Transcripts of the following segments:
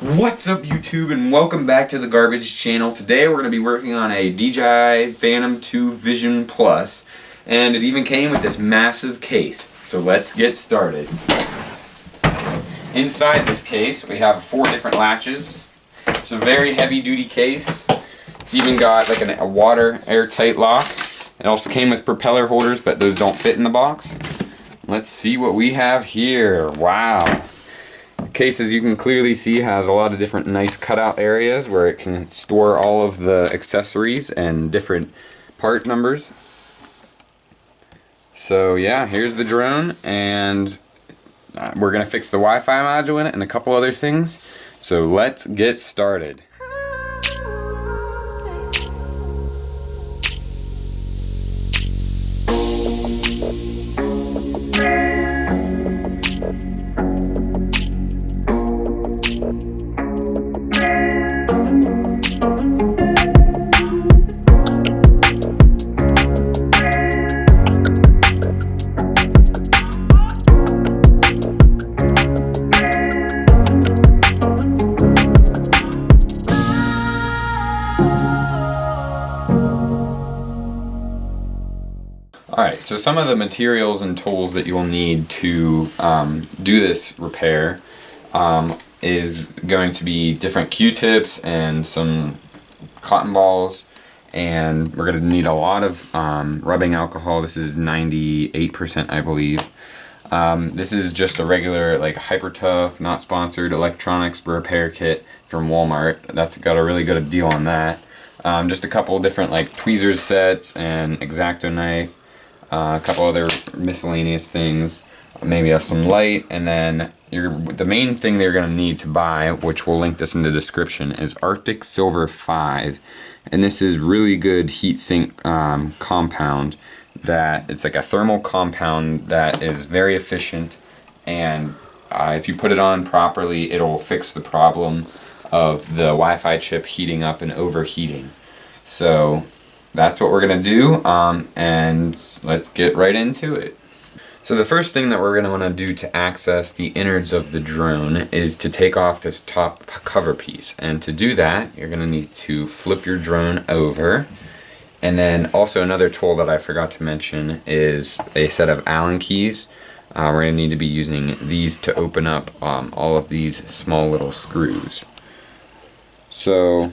What's up YouTube, and welcome back to the Garbage Channel. Today we're going to be working on a DJI Phantom 2 Vision Plus, and it even came with this massive case. So let's get started. Inside this case we have 4 different latches. It's a very heavy duty case. It's even got like a water airtight lock. It also came with propeller holders, but those don't fit in the box. Let's see what we have here. Wow. The case, as you can clearly see, has a lot of different nice cutout areas where it can store all of the accessories and different part numbers. So yeah, here's the drone, and we're going to fix the Wi-Fi module in it and a couple other things. So let's get started. Alright, so some of the materials and tools that you will need to do this repair is going to be different Q-tips and some cotton balls, and we're going to need a lot of rubbing alcohol. This is 98%, I believe. This is just a regular, like, Hyper Tough, not sponsored, electronics repair kit from Walmart. That's got a really good deal on that. Just a couple different, like, tweezers sets and X-Acto knife. A couple other miscellaneous things, maybe some light, and then the main thing they're going to need to buy, which we'll link this in the description, is Arctic Silver 5. And this is really good heat sink compound. That it's like a thermal compound that is very efficient, and if you put it on properly, it'll fix the problem of the Wi-Fi chip heating up and overheating. So that's what we're gonna do, and let's get right into it. So the first thing that we're gonna wanna do to access the innards of the drone is to take off this top cover piece. And to do that, you're gonna need to flip your drone over. And then also another tool that I forgot to mention is a set of Allen keys. We're gonna need to be using these to open up all of these small little screws. So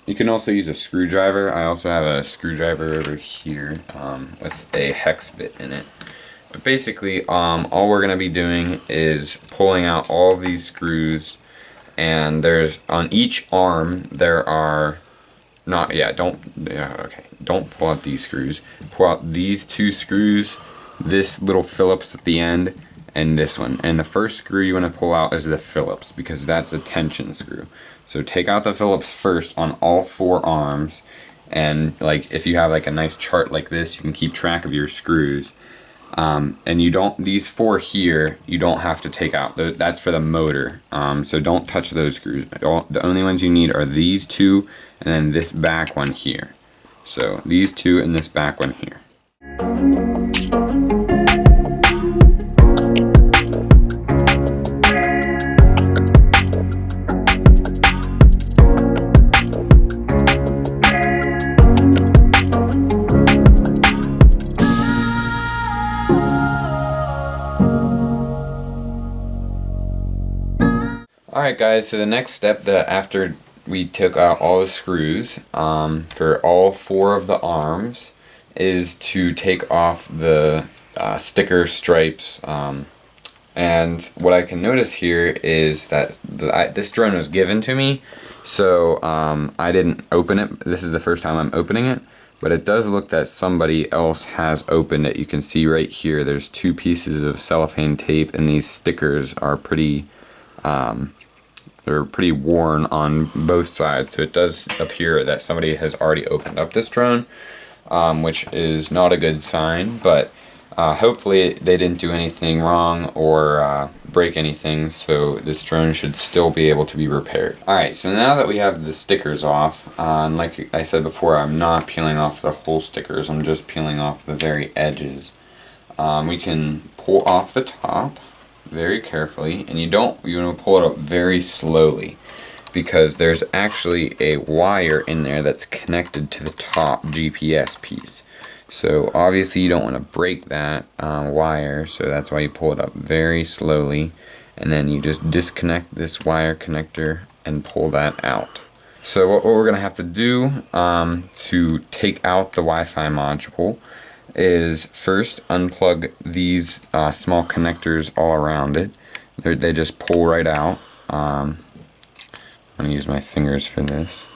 you can also use a screwdriver. I also have a screwdriver over here with a hex bit in it. But basically, all we're going to be doing is pulling out all of these screws, and there's on each arm there are don't pull out these screws. Pull out these 2 screws, this little Phillips at the end, and this one. And the first screw you want to pull out is the Phillips, because that's a tension screw. So take out the Phillips first on all 4 arms, and like if you have like a nice chart like this, you can keep track of your screws. And these 4 here, you don't have to take out. That's for the motor. So don't touch those screws. The only ones you need are these 2 and then this back one here. So these 2 and this back one here. Alright guys, so the next step after we took out all the screws for all 4 of the arms is to take off the sticker stripes. And what I can notice here is that this drone was given to me, so I didn't open it. This is the first time I'm opening it, but it does look that somebody else has opened it. You can see right here there's 2 pieces of cellophane tape, and these stickers are pretty they're pretty worn on both sides, so it does appear that somebody has already opened up this drone, which is not a good sign, but hopefully they didn't do anything wrong or break anything, so this drone should still be able to be repaired. Alright, so now that we have the stickers off, and like I said before, I'm not peeling off the whole stickers, I'm just peeling off the very edges. We can pull off the top, very carefully, and you want to pull it up very slowly, because there's actually a wire in there that's connected to the top GPS piece. So obviously you don't want to break that wire, so that's why you pull it up very slowly, and then you just disconnect this wire connector and pull that out. So what we're going to have to do to take out the Wi-Fi module is first unplug these small connectors all around it. They just pull right out. I'm going to use my fingers for this.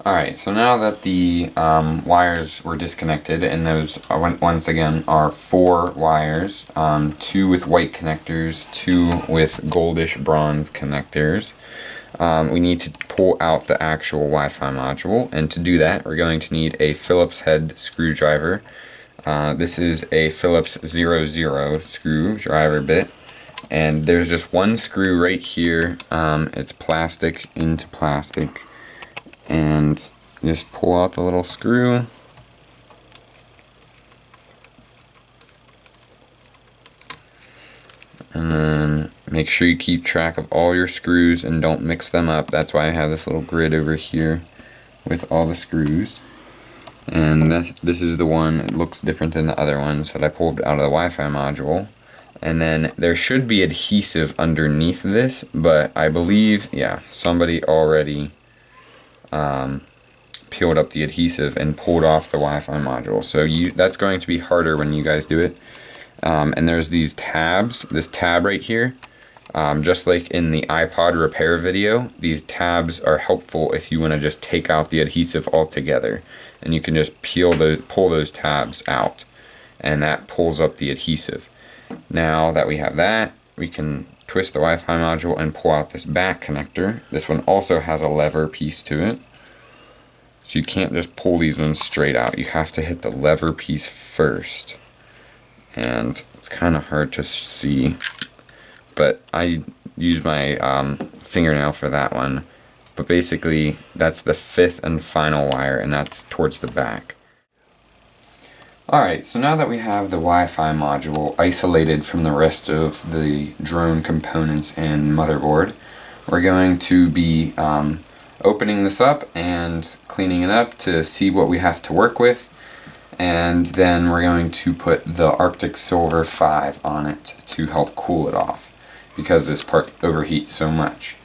Alright, so now that the wires were disconnected, and those once again are 4 wires, 2 with white connectors, 2 with goldish bronze connectors, we need to pull out the actual Wi-Fi module, and to do that we're going to need a Phillips head screwdriver. This is a Phillips 00 screwdriver bit, and there's just one screw right here. It's plastic into plastic, and just pull out the little screw, and then make sure you keep track of all your screws and don't mix them up. That's why I have this little grid over here with all the screws. And this is the one. It looks different than the other ones that I pulled out of the Wi-Fi module. And then there should be adhesive underneath this, but I believe, yeah, somebody already peeled up the adhesive and pulled off the Wi-Fi module. So that's going to be harder when you guys do it. And there's these tabs, this tab right here. Just like in the iPod repair video, these tabs are helpful if you want to just take out the adhesive altogether. And you can just pull those tabs out, and that pulls up the adhesive. Now that we have that, we can twist the Wi-Fi module and pull out this back connector. This one also has a lever piece to it. So you can't just pull these ones straight out. You have to hit the lever piece first. And it's kind of hard to see, but I use my fingernail for that one. But basically, that's the 5th and final wire, and that's towards the back. Alright, so now that we have the Wi-Fi module isolated from the rest of the drone components and motherboard, we're going to be opening this up and cleaning it up to see what we have to work with, and then we're going to put the Arctic Silver 5 on it to help cool it off, because this part overheats so much.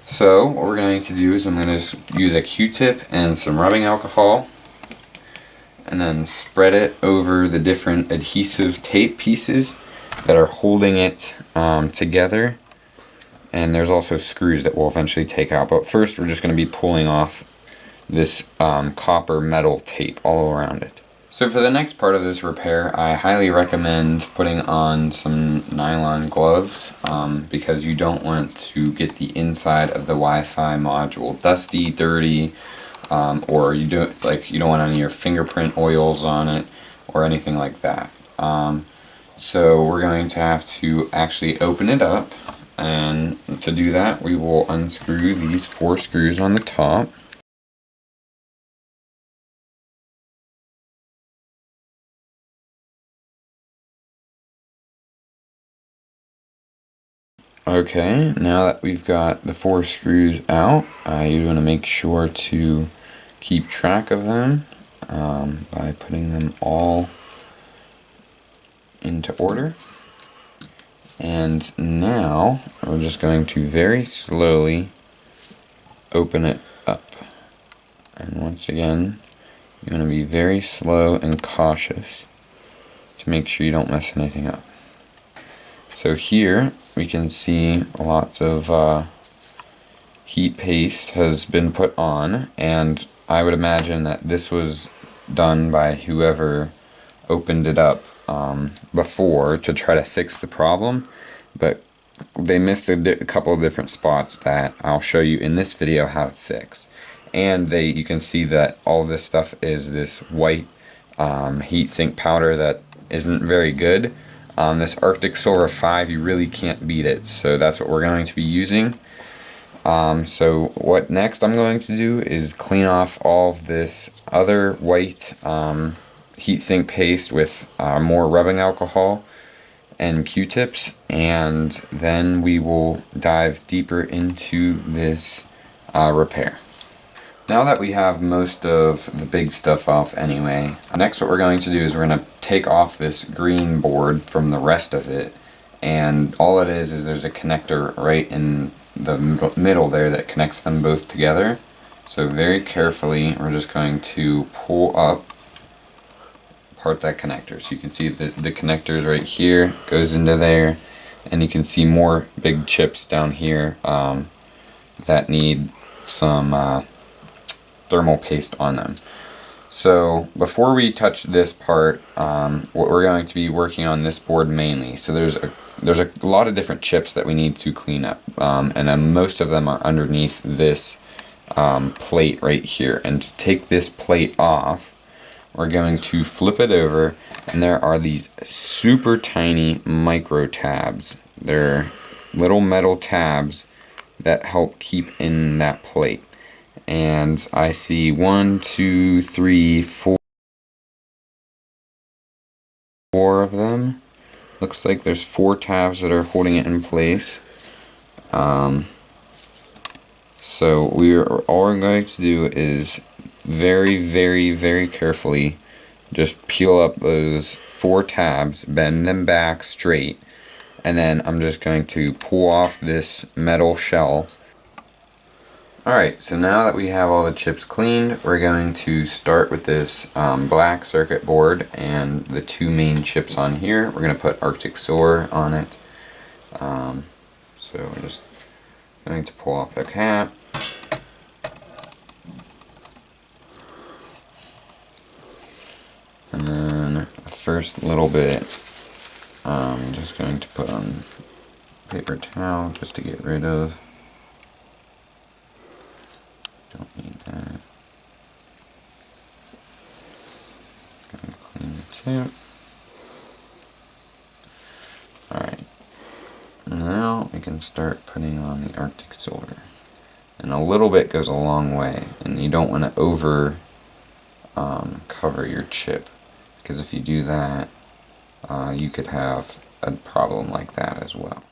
So what we're going to do is I'm going to just use a Q-tip and some rubbing alcohol, and then spread it over the different adhesive tape pieces that are holding it together. And there's also screws that we'll eventually take out, but first we're just going to be pulling off this copper metal tape all around it. So for the next part of this repair, I highly recommend putting on some nylon gloves, because you don't want to get the inside of the Wi-Fi module dusty, dirty, or you don't want any of your fingerprint oils on it or anything like that. So we're going to have to actually open it up. And to do that, we will unscrew these 4 screws on the top. Okay, now that we've got the 4 screws out, you want to make sure to keep track of them by putting them all into order. And now we're just going to very slowly open it up. And once again, you want to be very slow and cautious to make sure you don't mess anything up. So here we can see lots of heat paste has been put on, and I would imagine that this was done by whoever opened it up before to try to fix the problem, but they missed a couple of different spots that I'll show you in this video how to fix. And you can see that all this stuff is this white heat sink powder that isn't very good. This Arctic Silver 5, you really can't beat it, so that's what we're going to be using. So what next I'm going to do is clean off all of this other white heatsink paste with more rubbing alcohol and Q-tips, and then we will dive deeper into this repair. Now that we have most of the big stuff off anyway, next what we're going to do is we're going to take off this green board from the rest of it, and all it is there's a connector right in the middle there that connects them both together. So very carefully we're just going to pull up apart that connector. So you can see the connector is right here, goes into there, and you can see more big chips down here that need some thermal paste on them. So before we touch this part, what we're going to be working on this board mainly. So there's a lot of different chips that we need to clean up, and then most of them are underneath this plate right here. And to take this plate off, we're going to flip it over, and there are these super tiny micro tabs. They're little metal tabs that help keep in that plate. And I see 1, 2, 3, 4 of them. Looks like there's 4 tabs that are holding it in place. So all we're going to do is very, very, very carefully just peel up those 4 tabs, bend them back straight, and then I'm just going to pull off this metal shell. Alright, so now that we have all the chips cleaned, we're going to start with this black circuit board and the 2 main chips on here. We're going to put Arctic Silver on it. So we're just going to pull off the cap. And then the first little bit, I'm just going to put on paper towel just to get rid of. Don't need that. Gonna clean the tip. Alright. Now we can start putting on the Arctic Silver. And a little bit goes a long way, and you don't want to over cover your chip, because if you do that, you could have a problem like that as well.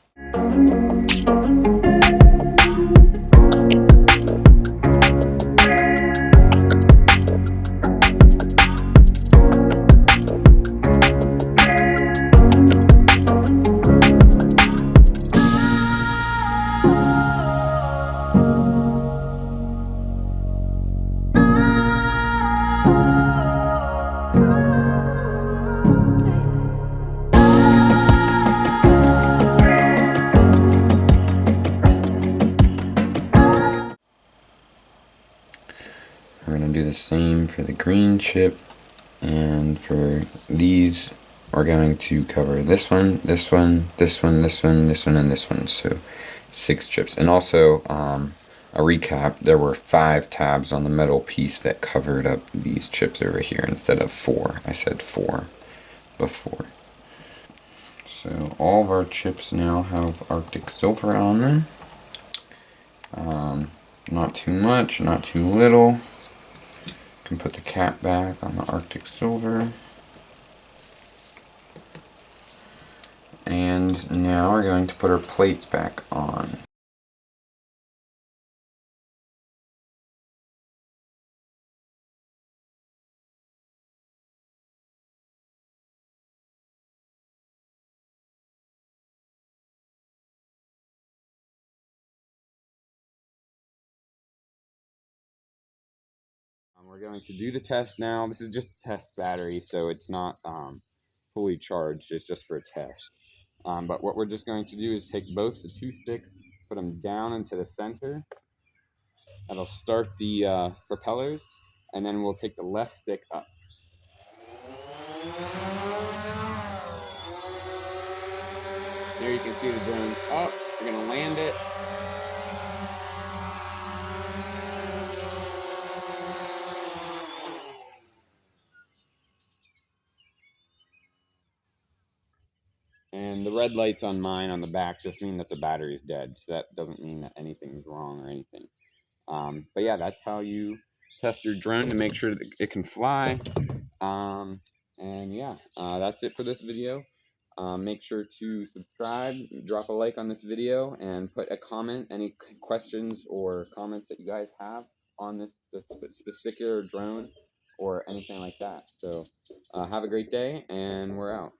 We're going to do the same for the green chip, and for these we're going to cover this one, this one, this one, this one, this one, and this one. So 6 chips. And also a recap, there were 5 tabs on the metal piece that covered up these chips over here instead of 4. I said 4 before. So all of our chips now have Arctic Silver on them. Not too much, not too little. Can put the cap back on the Arctic Silver. And now we're going to put our plates back on. We're going to do the test now. This is just a test battery, so it's not fully charged. It's just for a test. But what we're just going to do is take both the 2 sticks, put them down into the center. That'll start the propellers, and then we'll take the left stick up. There you can see the drone's up. We're gonna land it. And the red lights on mine on the back just mean that the battery's dead. So that doesn't mean that anything's wrong or anything. But yeah, that's how you test your drone to make sure that it can fly. And yeah, that's it for this video. Make sure to subscribe, drop a like on this video, and put a comment, any questions or comments that you guys have on this particular drone or anything like that. So have a great day, and we're out.